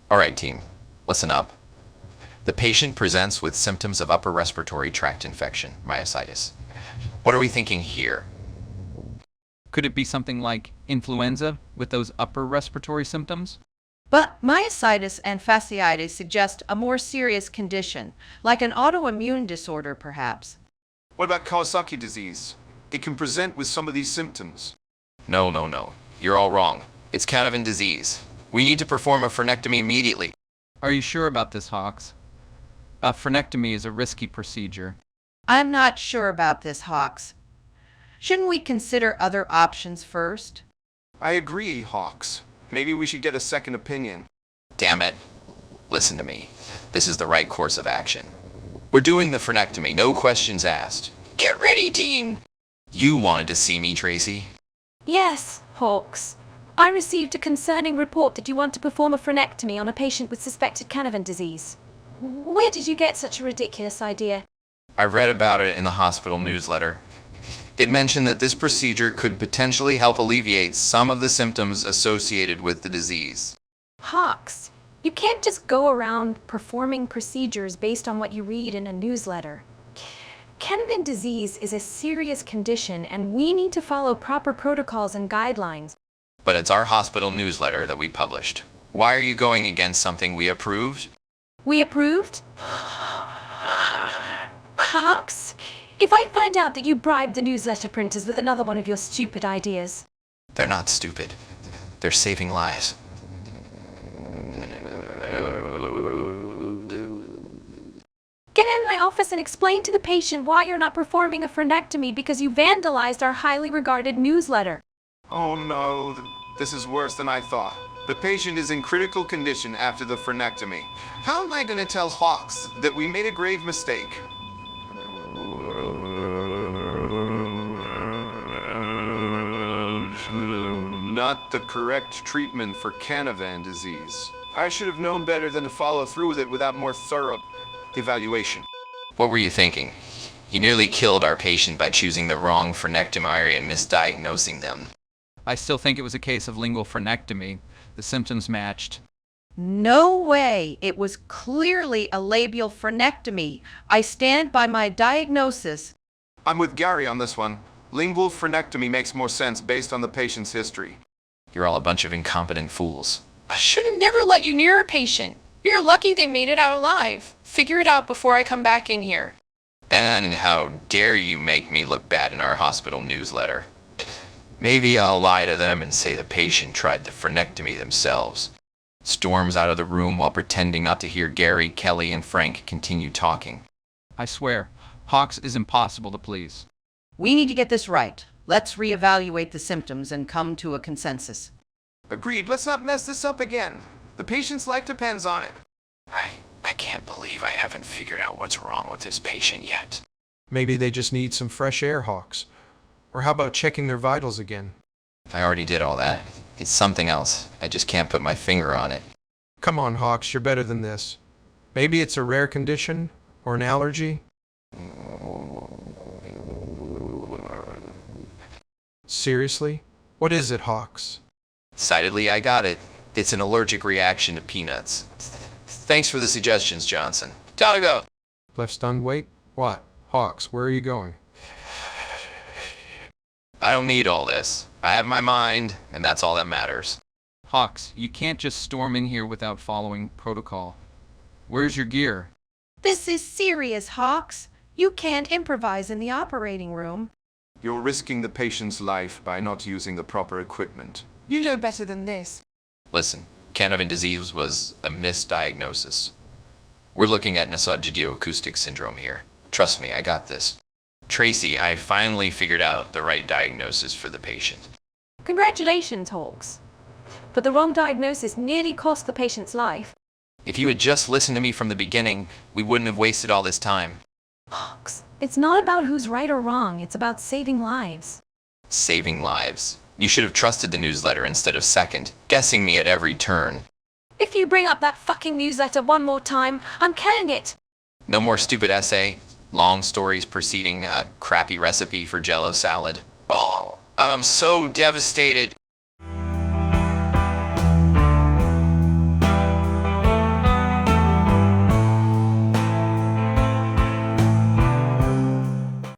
All right, team, listen up. The patient presents with symptoms of upper respiratory tract infection, myositis. What are we thinking here? Could it be something like influenza with those upper respiratory symptoms? But myositis and fasciitis suggest a more serious condition, like an autoimmune disorder perhaps. What about Kawasaki disease? It can present with some of these symptoms. No. You're all wrong. It's Canavan disease. We need to perform a frenectomy immediately. Are you sure about this, Hawks? A frenectomy is a risky procedure. I'm not sure about this, Hawks. Shouldn't we consider other options first? I agree, Hawks. Maybe we should get a second opinion. Damn it. Listen to me. This is the right course of action. We're doing the frenectomy, no questions asked. Get ready, team! You wanted to see me, Tracy? Yes, Hawks. I received a concerning report that you want to perform a frenectomy on a patient with suspected Canavan disease. Where did you get such a ridiculous idea? I read about it in the hospital newsletter. It mentioned that this procedure could potentially help alleviate some of the symptoms associated with the disease. Hawks, you can't just go around performing procedures based on what you read in a newsletter. Canavan disease is a serious condition and we need to follow proper protocols and guidelines. But it's our hospital newsletter that we published. Why are you going against something we approved? We approved? Hawks, if I find out that you bribed the newsletter printers with another one of your stupid ideas. They're not stupid. They're saving lives. Get in my office and explain to the patient why you're not performing a frenectomy because you vandalized our highly regarded newsletter. Oh no, this is worse than I thought. The patient is in critical condition after the frenectomy. How am I going to tell Hawks that we made a grave mistake? Not the correct treatment for Canavan disease. I should have known better than to follow through with it without more thorough evaluation. What were you thinking? You nearly killed our patient by choosing the wrong frenectomy and misdiagnosing them. I still think it was a case of lingual frenectomy. The symptoms matched. No way. It was clearly a labial frenectomy. I stand by my diagnosis. I'm with Gary on this one. Lingual frenectomy makes more sense based on the patient's history. You're all a bunch of incompetent fools. I should have never let you near a patient. You're lucky they made it out alive. Figure it out before I come back in here. And how dare you make me look bad in our hospital newsletter? Maybe I'll lie to them and say the patient tried the frenectomy themselves. Storms out of the room while pretending not to hear Gary, Kelly, and Frank continue talking. I swear, Hawks is impossible to please. We need to get this right. Let's reevaluate the symptoms and come to a consensus. Agreed, let's not mess this up again. The patient's life depends on it. I can't believe I haven't figured out what's wrong with this patient yet. Maybe they just need some fresh air, Hawks. Or how about checking their vitals again? I already did all that. It's something else. I just can't put my finger on it. Come on, Hawks, you're better than this. Maybe it's a rare condition or an allergy? Seriously? What is it, Hawks? Decidedly, I got it. It's an allergic reaction to peanuts. Thanks for the suggestions, Johnson. Time to go. Left stunned, wait? What? Hawks, where are you going? I don't need all this. I have my mind, and that's all that matters. Hawks, you can't just storm in here without following protocol. Where's your gear? This is serious, Hawks. You can't improvise in the operating room. You're risking the patient's life by not using the proper equipment. You know better than this. Listen, Canavan disease was a misdiagnosis. We're looking at nasogidioacoustic syndrome here. Trust me, I got this. Tracy, I finally figured out the right diagnosis for the patient. Congratulations, Hawks. But the wrong diagnosis nearly cost the patient's life. If you had just listened to me from the beginning, we wouldn't have wasted all this time. Hawks, it's not about who's right or wrong. It's about saving lives. Saving lives. You should have trusted the newsletter instead of second, guessing me at every turn. If you bring up that fucking newsletter one more time, I'm killing it. No more stupid essay, long stories preceding a crappy recipe for Jell-O salad. Oh, I'm so devastated.